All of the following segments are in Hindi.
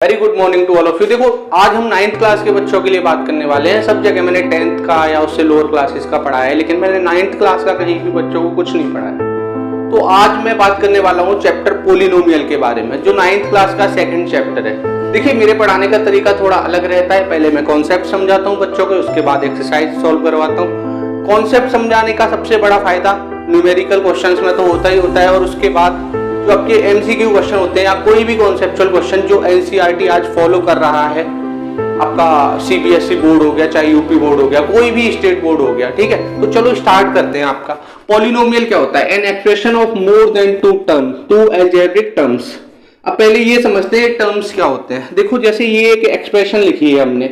Very good morning to all of you. देखो आज हम 9th क्लास के बच्चों के लिए बात करने वाले हैं। सब जगह मैंने 10th का या उससे लोअर क्लासेस का पढ़ा है, लेकिन मैंने 9th क्लास का कहीं भी बच्चों को कुछ नहीं पढ़ाया। तो आज मैं बात करने वाला हूँ चैप्टर पोलिनोमियल के बारे में, जो 9th क्लास का सेकंड चैप्टर है। देखिए मेरे पढ़ाने का तरीका थोड़ा अलग रहता है। पहले मैं कॉन्सेप्ट समझाता हूँ बच्चों को, उसके बाद एक्सरसाइज सॉल्व करवाता हूँ। कॉन्सेप्ट समझाने का सबसे बड़ा फायदा न्यूमेरिकल क्वेश्चंस में तो होता ही होता है, और उसके बाद जो आपके एमसीक्यू क्वेश्चन होते हैं या कोई भी कॉन्सेप्चुअल क्वेश्चन जो एनसीईआरटी आज फॉलो कर रहा है, आपका सीबीएसई बोर्ड हो गया, चाहे यूपी बोर्ड हो गया, कोई भी स्टेट बोर्ड हो गया, ठीक है। तो चलो स्टार्ट करते हैं। आपका पॉलिनोमियल क्या होता है? An expression of more than two algebraic terms. अब पहले ये समझते हैं टर्म्स क्या होते हैं। देखो जैसे ये एक एक्सप्रेशन लिखी है हमने,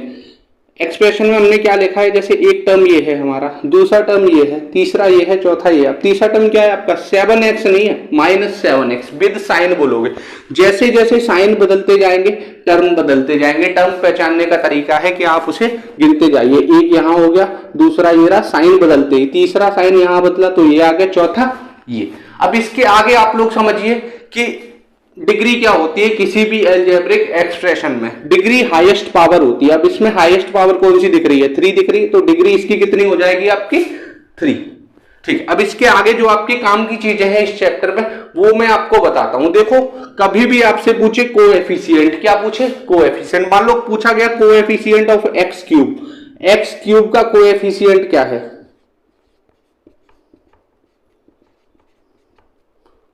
एक्सप्रेशन में हमने क्या लिखा है, जैसे एक टर्म ये है हमारा, दूसरा टर्म ये है, तीसरा ये है, चौथा ये है। अब तीसरा टर्म क्या है आपका? 7x नहीं है, -7x विद साइन बोलोगे। जैसे जैसे साइन बदलते जाएंगे टर्म बदलते जाएंगे। टर्म पहचानने का तरीका है कि आप उसे गिनते जाइए। एक यहाँ हो गया, दूसरा ये रहा, साइन बदलते ही तीसरा साइन यहाँ बदला तो ये आ गया, चौथा ये। अब इसके आगे आप लोग समझिए कि डिग्री क्या होती है किसी भी अलजेब्रिक एक्सप्रेशन में। डिग्री हाईएस्ट पावर होती है। अब इसमें हाईएस्ट पावर कौन सी दिख रही है? 3 दिख रही है, तो डिग्री इसकी कितनी हो जाएगी आपकी? 3। ठीक। अब इसके आगे जो आपके काम की चीजें हैं इस चैप्टर में, वो मैं आपको बताता हूं। देखो कभी भी आपसे पूछे कोएफिशिएंट, क्या पूछे? कोएफिशिएंट। मान लो पूछा गया coefficient of x cube, x cube का कोएफिशिएंट क्या है?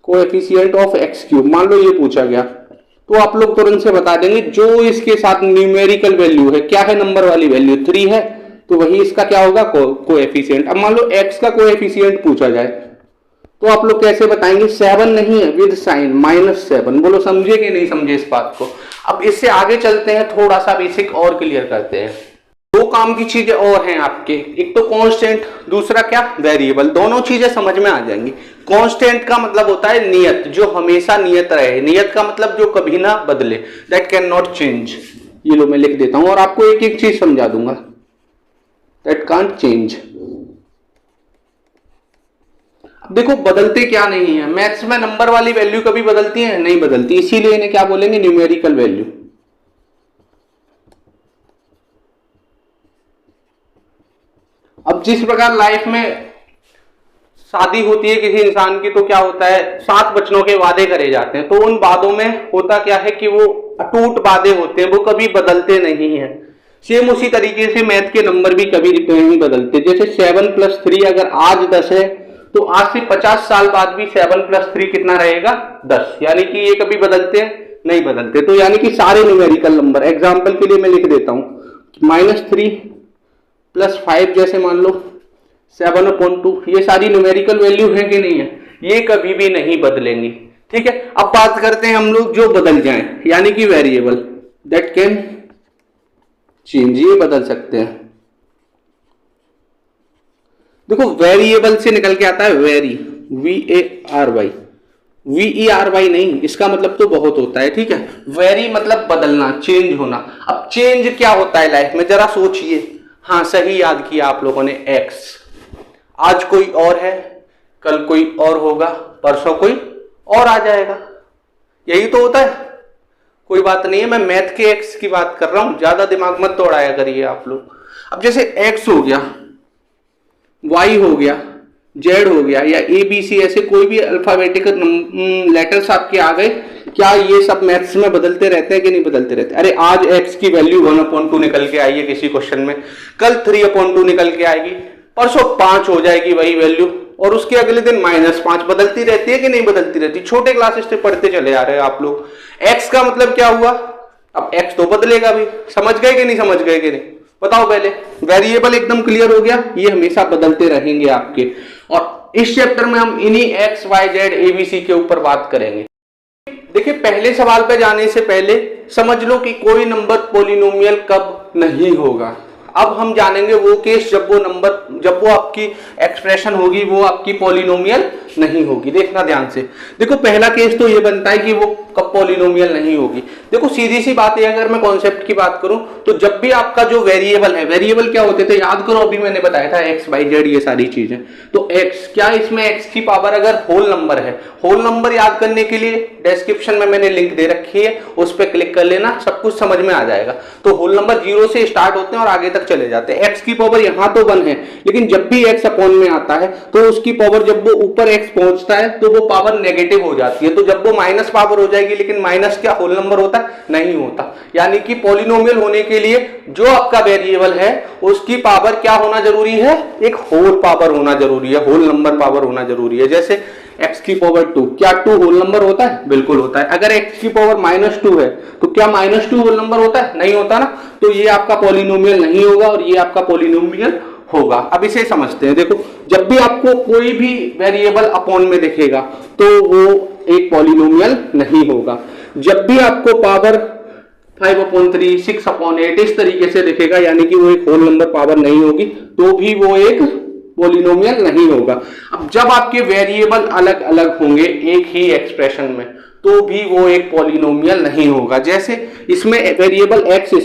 कोएफिशिएंट ऑफ एक्स क्यूब, मान लो ये पूछा गया, तो आप लोग तुरंत से बता देंगे जो इसके साथ न्यूमेरिकल वैल्यू है। क्या है? नंबर वाली वैल्यू 3 है, तो वही इसका क्या होगा? कोएफिशिएंट। अब मान लो एक्स का कोएफिशिएंट पूछा जाए तो आप लोग कैसे बताएंगे? 7 नहीं है, विद साइन -7। बोलो समझे कि नहीं समझे इस बात को? अब इससे आगे चलते हैं, थोड़ा सा बेसिक और क्लियर करते हैं। दो काम की चीजें और हैं आपके, एक तो कांस्टेंट, दूसरा क्या? वेरिएबल। दोनों चीजें समझ में आ जाएंगी। कांस्टेंट का मतलब होता है नियत, जो हमेशा नियत रहे। नियत का मतलब जो कभी ना बदले, दैट कैन नॉट चेंज। ये लो मैं लिख देता हूं और आपको एक एक चीज समझा दूंगा, दैट कांट चेंज। अब देखो बदलते क्या नहीं है, मैथ्स में नंबर वाली वैल्यू कभी बदलती है? नहीं बदलती, इसीलिए इन्हें क्या बोलेंगे? Numerical value. अब जिस प्रकार लाइफ में शादी होती है किसी इंसान की, तो क्या होता है? 7 वचनों के वादे करे जाते हैं। तो उन वादों में होता क्या है कि वो अटूट वादे होते हैं, वो कभी बदलते नहीं हैं। सेम उसी तरीके से मैथ के नंबर भी कभी नहीं बदलते। जैसे 7 + 3 अगर आज 10 है, तो आज से 50 साल बाद भी 7 + 3 कितना रहेगा? 10। यानी कि ये कभी बदलते हैं? नहीं बदलते। तो यानी कि सारे न्यूमेरिकल नंबर, एग्जाम्पल के लिए मैं लिख देता हूं, -3 + 5, जैसे मान लो 7/2, ये सारी न्यूमेरिकल वैल्यू है कि नहीं है? ये कभी भी नहीं बदलेंगी। ठीक है। अब बात करते हैं हम लोग जो बदल जाएं, यानी कि वेरिएबल, दैट कैन चेंज। ये बदल सकते हैं। देखो वेरिएबल से निकल के आता है वेरी, VARY, VERY नहीं, इसका मतलब तो बहुत होता है। ठीक है। वेरी मतलब बदलना, चेंज होना। अब चेंज क्या होता है लाइफ में, जरा सोचिए। हाँ सही याद किया आप लोगों ने, एक्स। आज कोई और है, कल कोई और होगा, परसों कोई और आ जाएगा। यही तो होता है। कोई बात नहीं है, मैं मैथ के एक्स की बात कर रहा हूं, ज्यादा दिमाग मत तोड़ाया करिए आप लोग। अब जैसे एक्स हो गया, वाई हो गया, जेड हो गया, या ABC, ऐसे कोई भी अल्फाबेटिकल लेटर्स आपके आ गए, क्या ये सब मैथ्स में बदलते रहते हैं कि नहीं बदलते रहते? अरे आज x की वैल्यू 1/2 निकल के आई है किसी क्वेश्चन में, कल 3/2 निकल के आएगी, परसों 5 हो जाएगी वही वैल्यू, और उसके अगले दिन -5। बदलती रहती है कि नहीं बदलती रहती? छोटे क्लासेस से पढ़ते चले आ रहे हैं आप लोग। x का मतलब क्या हुआ? अब x तो बदलेगा भी। समझ गए कि नहीं समझ गए कि नहीं? बताओ पहले। वेरिएबल एकदम क्लियर हो गया, ये हमेशा बदलते रहेंगे आपके। और इस चैप्टर में हम इन्हीं x, y, z, ABC के ऊपर बात करेंगे। देखिए पहले सवाल पे जाने से पहले समझ लो कि कोई नंबर पोलिनोमियल कब नहीं होगा। अब हम जानेंगे वो केस जब वो आपकी एक्सप्रेशन होगी वो आपकी पॉलिनोमियल नहीं होगी। देखना ध्यान से, देखो पहला केस तो ये बनता है कि वो कब पॉलिनोमियल नहीं होगी। देखो सीधी सी बात है, अगर मैं कॉन्सेप्ट की बात करूं तो जब भी आपका जो वेरिएबल है, वेरिएबल क्या होते थे याद करो, अभी मैंने बताया था एक्स वाई जेड ये सारी चीजें। तो एक्स क्या, इसमें एक्स की पावर अगर होल नंबर है, होल नंबर याद करने के लिए डिस्क्रिप्शन में मैंने लिंक दे रखी है, उस पर क्लिक कर लेना, सब कुछ समझ में आ जाएगा। तो होल नंबर 0 से स्टार्ट होते हैं और आगे तक चले जाते हैं। एक्स की पावर यहां तो 1 है, लेकिन जब भी एक्स अपॉन में आता है तो उसकी पावर जब वो ऊपर एक्स पहुंचता है तो वो पावर नेगेटिव हो जाती है। तो जब वो माइनस पावर हो जाएगी, लेकिन माइनस क्या होल नंबर होता है? नहीं होता। यानी कि पॉलिनोमियल होने के लिए जो आपका वेरिएबल है उसकी पावर क्या होना जरूरी है? एक होल पावर होना जरूरी है, होल नंबर पावर होना जरूरी है। जैसे x की पावर 2, क्या 2 होल नंबर होता है? बिल्कुल होता है। अगर x की पावर -2 है तो क्या -2 होल नंबर होता है? नहीं होता ना। तो ये आपका पॉलिनोमियल नहीं होगा और ये आपका पॉलिनोमियल होगा। अब इसे समझते हैं। देखो जब भी आपको कोई भी वेरिएबल अपॉन में दिखेगा तो वो एक पॉलिनोमियल नहीं होगा। जब भी आपको पावर 5/3, 6/8 इस तरीके से दिखेगा, यानी कि वो एक होल नंबर पावर नहीं होगी, तो भी वो एक पॉलिनोमियल नहीं होगा। अब जब आपके वेरिएबल अलग अलग होंगे एक ही एक्सप्रेशन में तो भी वो एक पॉलिनोमियल नहीं होगा। जैसे इसमें वेरिएबल x²,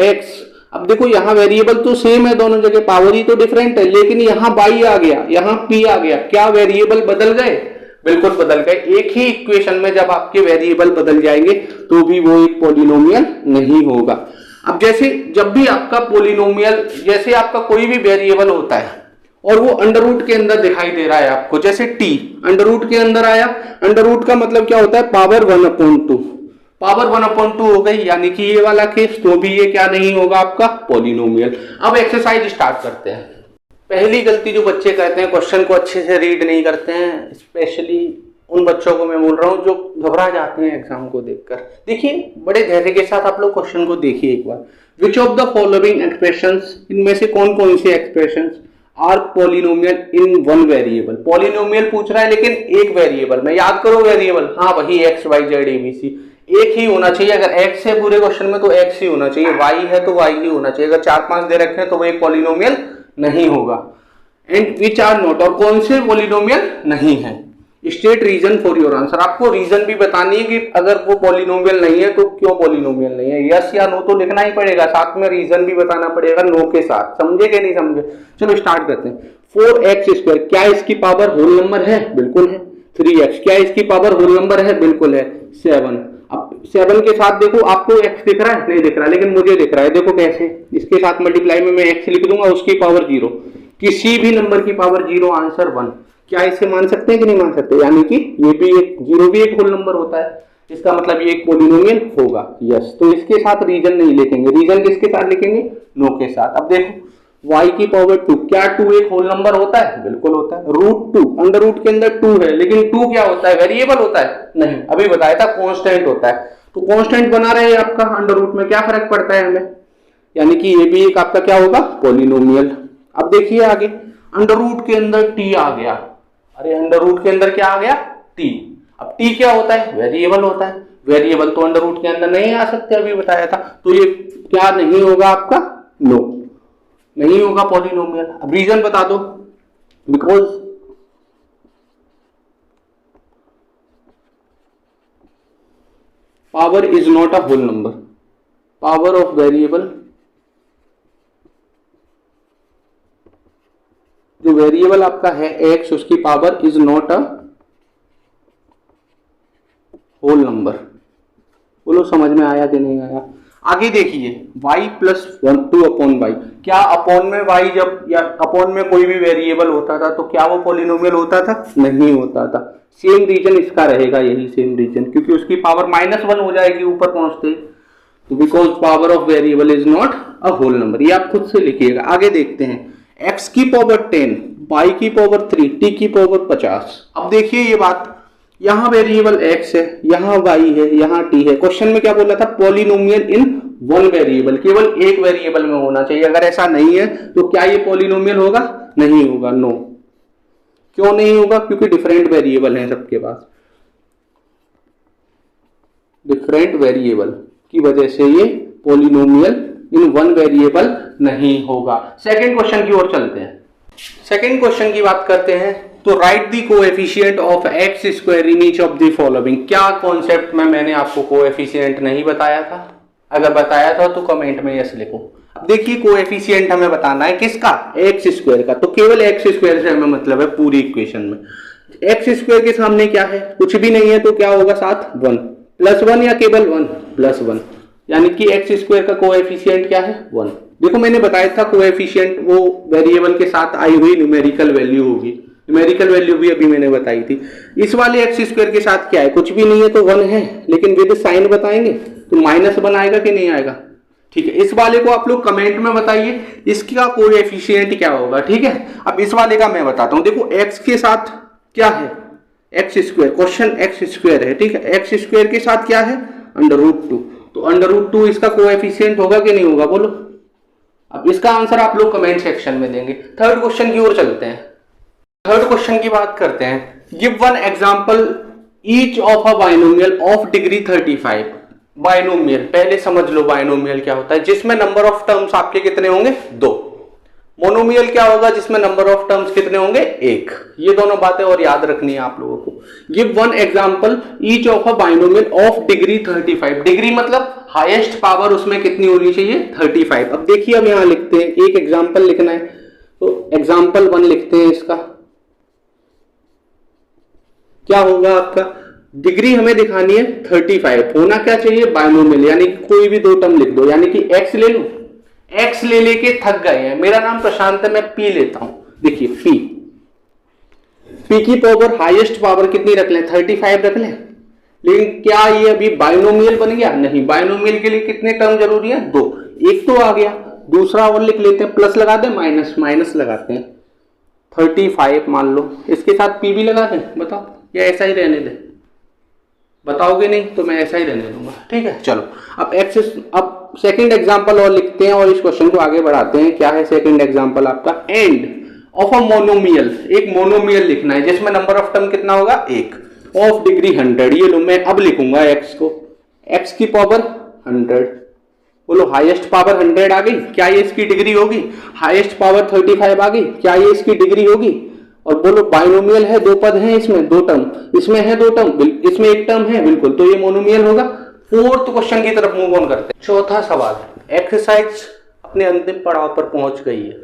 x, अब देखो यहाँ वेरिएबल तो सेम है, दोनों जगह पावर ही तो डिफरेंट है, लेकिन यहाँ y आ गया, यहाँ p आ गया, क्या वेरिएबल बदल गए? बिल्कुल बदल गए। एक ही इक्वेशन में जब आपके वेरिएबल बदल जाएंगे तो भी वो एक पॉलिनोमियल नहीं होगा। अब जैसे जब भी आपका पॉलिनोमियल, जैसे आपका कोई भी वेरिएबल होता है और वो अंडर रूट के अंदर दिखाई दे रहा है आपको, जैसे t अंडर रूट के अंदर आया, अंडर रूट का मतलब क्या होता है? पावर 1/2, पावर 1/2 हो गई, यानी कि ये वाला केस, तो भी ये क्या नहीं होगा आपका? पॉलिनोमियल। अब एक्सरसाइज स्टार्ट करते हैं। पहली गलती जो बच्चे करते हैं, क्वेश्चन को अच्छे से रीड नहीं करते हैं, स्पेशली उन बच्चों को मैं बोल रहा हूं जो घबरा जाते हैं एग्जाम को देखकर। देखिए बड़े धैर्य के साथ आप लोग क्वेश्चन को देखिए एक बार। Which of the following expressions, इनमें से कौन कौन सी expressions are polynomial in one variable? Polynomial पूछ रहा है लेकिन एक वेरिएबल में। याद करो वेरिएबल, हाँ वही एक्स वाई जेड एबीसी, एक ही होना चाहिए। अगर एक्स है पूरे क्वेश्चन में तो एक्स ही होना चाहिए, वाई है तो वाई ही होना चाहिए। अगर 4-5 दे रखे हैं तो वो एक पॉलिनोमियल नहीं होगा। एंड विच आर नॉट, और कौन से पॉलिनोमियल नहीं है? State reason for your answer, आपको रीजन भी बतानी है कि अगर वो पॉलिनोमियल नहीं है तो क्यों पॉलिनोमियल नहीं है। यस या नो तो लिखना ही पड़ेगा, साथ में रीजन भी बताना पड़ेगा नो के साथ। समझे कि नहीं समझे? चलो स्टार्ट करते हैं। 4x², क्या इसकी पावर होल नंबर है? बिल्कुल है। 3x, क्या इसकी पावर होल नंबर है? बिल्कुल है। 7, अब 7 के साथ देखो आपको x दिख रहा है? नहीं दिख रहा, लेकिन मुझे दिख रहा है। देखो कैसे, इसके साथ मल्टीप्लाई में मैं x लिख दूंगा, उसकी पावर 0, किसी भी नंबर की पावर 0, आंसर 1। क्या इसे मान सकते हैं कि नहीं मान सकते? यानी कि ये भी एक 0 भी एक होल नंबर होता है, इसका मतलब ये एक पॉलिनोमियल होगा। यस, तो इसके साथ रीजन नहीं लिखेंगे, रीजन किसके साथ लिखेंगे? नो के साथ। अब देखो y की पावर 2, क्या 2 एक होल नंबर होता है? बिल्कुल होता है। √2, अंडर रूट के अंदर 2 है, लेकिन 2 क्या होता है? वेरिएबल होता है? नहीं, अभी बताया था कांस्टेंट होता है। तो कांस्टेंट बना रहे आपका अंडर रूट में, क्या फर्क पड़ता है हमें? यानी कि ये भी एक आपका क्या होगा? पॉलिनोमियल। अब देखिए आगे, अंडर रूट के अंदर t आ गया। अरे अंडर रूट के अंदर क्या आ गया? t। अब t क्या होता है? वेरिएबल होता है। वेरिएबल तो अंडर रूट के अंदर नहीं आ सकते, अभी बताया था। तो ये क्या नहीं होगा आपका? नो, नहीं होगा पॉलिनोमियल। अब रीजन बता दो। Because power is not a whole number, power of variable, जो वेरिएबल आपका है x, उसकी power is not a whole number. बोलो समझ में आया कि नहीं आया? आगे देखिए, y + 2/y, क्या अपॉन में y जब, या अपॉन में कोई भी वेरिएबल होता था तो क्या वो पॉलिनोमियल होता था? नहीं होता था। सेम रीजन इसका रहेगा, यही सेम रीजन, क्योंकि उसकी पावर -1 हो जाएगी ऊपर पहुंचते। तो because power of variable is not a whole number, ये आप खुद से लिखिएगा। आगे देखते हैं, x की पावर 10, y की पावर 3, t की पावर 50। अब देखिए ये बात, यहां वेरिएबल x है, यहां y है, यहां t है। क्वेश्चन में क्या बोला था? पॉलिनोमियल इन वन वेरिएबल, केवल एक वेरिएबल में होना चाहिए। अगर ऐसा नहीं है तो क्या ये पॉलिनोमियल होगा? नहीं होगा। नो, क्यों नहीं होगा? क्योंकि डिफरेंट वेरिएबल हैं सबके पास, डिफरेंट वेरिएबल की वजह से ये पॉलिनोमियल इन वन वेरिएबल नहीं होगा। सेकंड क्वेश्चन की ओर चलते हैं। सेकंड क्वेश्चन की बात करते हैं। तो right the coefficient of x square in each of the following. क्या कॉन्सेप्ट में मैंने आपको कोएफिशिएंट नहीं बताया था? अगर बताया था तो कमेंट में यस लिखो। अब देखिए कोएफिशिएंट हमें बताना है किसका? एक्स स्क्वायर का। तो केवल एक्स स्क्वायर से हमें मतलब है पूरी इक्वेशन में। एक्स स्क्वायर के सामने क्या है? कुछ भी नहीं है, तो क्या होगा साथ? 1 प्लस 1 या केवल 1 प्लस 1, यानी कि एक्स स्क्वायर का कोएफिशिएंट क्या है? 1। देखो मैंने बताया था कोएफिशिएंट वो वेरिएबल के साथ आई हुई न्यूमेरिकल वैल्यू होगी। न्यूमेरिकल वैल्यू भी अभी मैंने बताई थी। इस वाले एक्स स्क्वायर के साथ क्या है? कुछ भी नहीं है तो 1 है, लेकिन विद साइन बताएंगे तो -1 आएगा कि नहीं आएगा? ठीक है, इस वाले को आप लोग कमेंट में बताइए इसका कोएफिशिएंट क्या होगा। ठीक है, अब इस वाले का मैं बताता हूं। देखो एक्स के साथ क्या है? X square, question x square है। ठीक है, एक्स स्क्वायर के साथ क्या है? √2। तो √2 इसका कोएफिशिएंट होगा कि नहीं होगा? बोलो। अब इसका आंसर आप लोग कमेंट सेक्शन में देंगे। थर्ड क्वेश्चन की ओर चलते हैं। थर्ड क्वेश्चन की बात करते हैं। Give one example each of a binomial of degree 35। Binomial पहले समझ लो, बाइनोमियल क्या होता है? जिसमें नंबर ऑफ टर्म्स आपके कितने होंगे? 2। मोनोमियल क्या होगा? जिसमें नंबर ऑफ टर्म्स कितने होंगे? 1। ये दोनों बातें और याद रखनी है आप लोगों को। Give one example each of a binomial of degree 35। Degree मतलब हाईएस्ट पावर उसमें कितनी होनी चाहिए? 35। अब देखिए, अब यहां लिखते हैं, एक एग्जांपल लिखना है तो एग्जांपल 1 लिखते हैं। इसका क्या होगा आपका? डिग्री हमें दिखानी है 35। होना क्या चाहिए? बाइनोमियल, यानी कि कोई भी 2 टर्म लिख दो। यानी कि एक्स ले लो, एक्स ले लेके थक गए हैं। मेरा नाम प्रशांत है, मैं पी लेता हूं। देखिए पी की पावर हाईएस्ट पावर कितनी रख लें? 35 रख लें। लेकिन क्या ये अभी बाइनोमियल बन गया? नहीं। बाइनोमियल के लिए कितने टर्म जरूरी है? 2। एक तो आ गया, दूसरा और लिख लेते हैं। प्लस लगा दें, माइनस लगाते हैं। 35 मान लो, इसके साथ पी भी लगा दें। बताओ या ऐसा ही रहने दें? बताओगे नहीं तो मैं ऐसा ही रहने दूंगा। ठीक है, चलो अब सेकंड एग्जांपल और लिखते हैं और इस क्वेश्चन को आगे बढ़ाते हैं। क्या है सेकंड एग्जांपल आपका? End of a monomial. एक मोनोमियल लिखना है जिसमें नंबर ऑफ टर्म कितना होगा? 1 ऑफ डिग्री 100। ये लो, मैं अब लिखूंगा एक्स को, एक्स की पावर 100। बोलो हाईएस्ट पावर 100 आ गई, क्या ये इसकी डिग्री होगी? हाईएस्ट पावर 35 आ गई, क्या ये इसकी डिग्री होगी? और बोलो बाइनोमियल है, 2 पद हैं इसमें, 2 टर्म, इसमें है 2 टर्म, इसमें 1 टर्म है, बिल्कुल, तो ये मोनोमियल होगा। फोर्थ क्वेश्चन की तरफ मूव ऑन करते हैं। चौथा सवाल, एक्सरसाइज अपने अंतिम पड़ाव पर पहुंच गई है।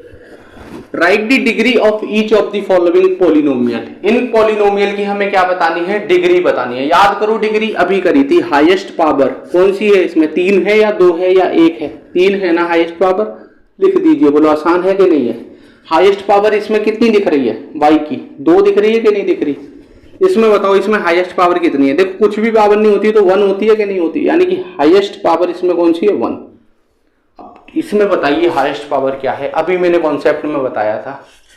Right the degree of each of the following polynomial. In polynomial की हमें क्या बतानी है? डिग्री बतानी है। याद करो, डिग्री अभी करी थी। हाईएस्ट पावर कौन सी है इसमें? 3 है या 2 है या 1 है? 3 है ना हाईएस्ट पावर, लिख दीजिए। बोलो आसान है कि नहीं है? हाईएस्ट पावर इसमें कितनी दिख रही है? y की 2 दिख रही है कि नहीं दिख रही? इसमें बताओ, इसमें हाईएस्ट पावर कितनी है? देखो कुछ भी पावर नहीं होती तो 1 होती है कि नहीं होती? यानी कि हाईएस्ट पावर इसमें कौन सी है? 1। अब इसमें बताइए हाईएस्ट पावर क्या है? अभी मैंने कॉन्सेप्ट में बताया था।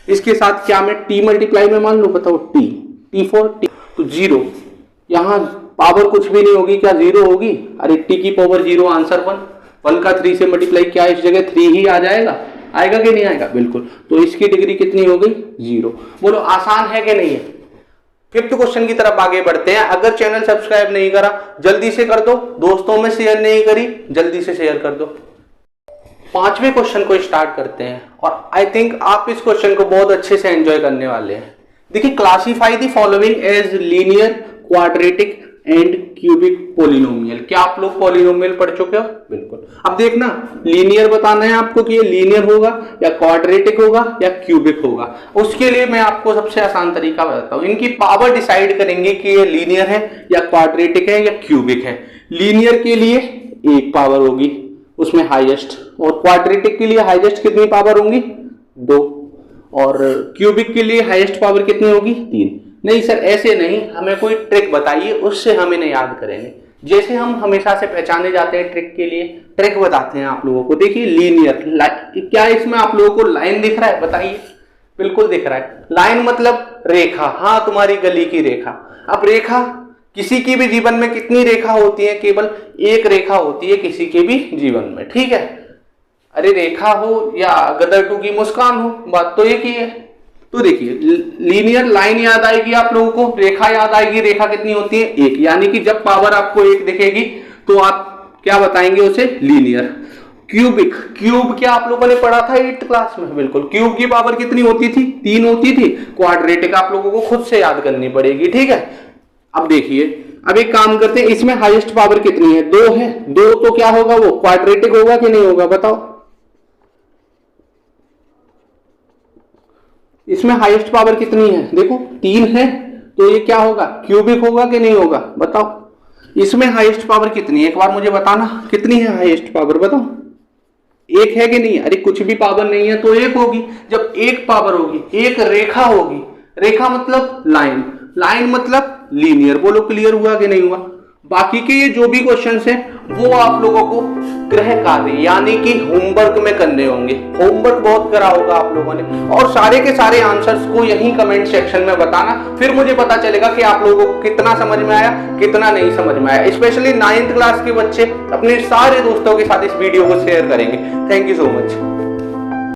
इसके साथ क्या मैं t मल्टीप्लाई में मान लू? बताओ t फॉर t, तो 0। यहाँ पावर कुछ भी नहीं होगी, क्या 0 होगी? अरे t की पावर 0, आंसर 1 का 3 से मल्टीप्लाई, क्या इस जगह 3 ही आ जाएगा? आएगा कि नहीं आएगा? बिल्कुल। तो इसकी डिग्री कितनी हो गई? 0। बोलो आसान है कि नहीं है? फिफ्थ क्वेश्चन की तरफ आगे बढ़ते हैं। अगर चैनल सब्सक्राइब नहीं करा जल्दी से कर दो, दोस्तों में शेयर नहीं करी जल्दी से शेयर कर दो। 5वें क्वेश्चन को स्टार्ट करते हैं और आई थिंक आप इस क्वेश्चन को बहुत अच्छे से एंजॉय करने वाले हैं। देखिए, classify the following as linear, quadratic and cubic polynomial. क्या आप लोग पॉलिनोमियल पढ़ चुके हो? बिल्कुल। अब देखना, लीनियर बताना है आपको कि ये लीनियर होगा या क्वाड्रेटिक होगा या क्यूबिक होगा। उसके लिए मैं आपको सबसे आसान तरीका बताता हूं। इनकी पावर डिसाइड करेंगे कि ये लीनियर है या क्वाड्रेटिक है या क्यूबिक है। लीनियर के लिए 1 पावर होगी उसमें हाईएस्ट, और क्वाड्रेटिक के लिए हाईएस्ट कितनी पावर होंगी? 2, और क्यूबिक के लिए हाईएस्ट पावर कितनी होगी? 3। नहीं सर ऐसे नहीं, हमें कोई ट्रिक बताइए, उससे हम इन्हें याद करेंगे। जैसे हम हमेशा से पहचाने जाते हैं ट्रिक के लिए, ट्रिक बताते हैं आप लोगों को। देखिए लीनियर, क्या इसमें आप लोगों को लाइन दिख रहा है? बताइए। बिल्कुल दिख रहा है। लाइन मतलब रेखा, हाँ तुम्हारी गली की रेखा। अब रेखा, किसी की भी जीवन में कितनी रेखा होती है? केवल 1 रेखा होती है किसी के भी जीवन में, ठीक है। अरे रेखा हो या गदर 2 की मुस्कान हो, बात तो एक ही है। तो देखिए, लीनियर लाइन याद आएगी आप लोगों को, रेखा याद आएगी। रेखा कितनी होती है? 1, यानी कि जब पावर आपको 1 दिखेगी तो आप क्या बताएंगे उसे? लीनियर। क्यूबिक, क्यूब क्या आप लोगों ने पढ़ा था 8th क्लास में? बिल्कुल। क्यूब की पावर कितनी होती थी? 3 होती थी। क्वाड्रेटिक आप लोगों को खुद से याद करनी पड़ेगी, ठीक है। अब देखिए, अब एक काम करते हैं, इसमें हाईएस्ट पावर कितनी है? 2 है। 2 तो क्या होगा, वो क्वाड्रेटिक होगा कि नहीं होगा, बताओ। इसमें हाईएस्ट पावर कितनी है? देखो 3 है, तो ये क्या होगा, क्यूबिक होगा कि नहीं होगा, बताओ। इसमें हाईएस्ट पावर कितनी है, एक बार मुझे बताना, कितनी है हाईएस्ट पावर, बताओ। 1 है कि नहीं? अरे कुछ भी पावर नहीं है तो 1 होगी। जब 1 पावर होगी, एक रेखा होगी, रेखा मतलब लाइन, लाइन मतलब लीनियर। बोलो क्लियर हुआ कि नहीं हुआ? बाकी के ये जो भी क्वेश्चंस हैं वो आप लोगों को गृह कार्य यानी कि होमवर्क में करने होंगे। होमवर्क बहुत करा होगा आप लोगों ने, और सारे के सारे आंसर्स को यहीं कमेंट सेक्शन में बताना, फिर मुझे पता चलेगा कि आप लोगों को कितना समझ में आया, कितना नहीं समझ में आया। स्पेशली 9th क्लास के बच्चे अपने सारे दोस्तों के साथ इस वीडियो को शेयर करेंगे। Thank you so much.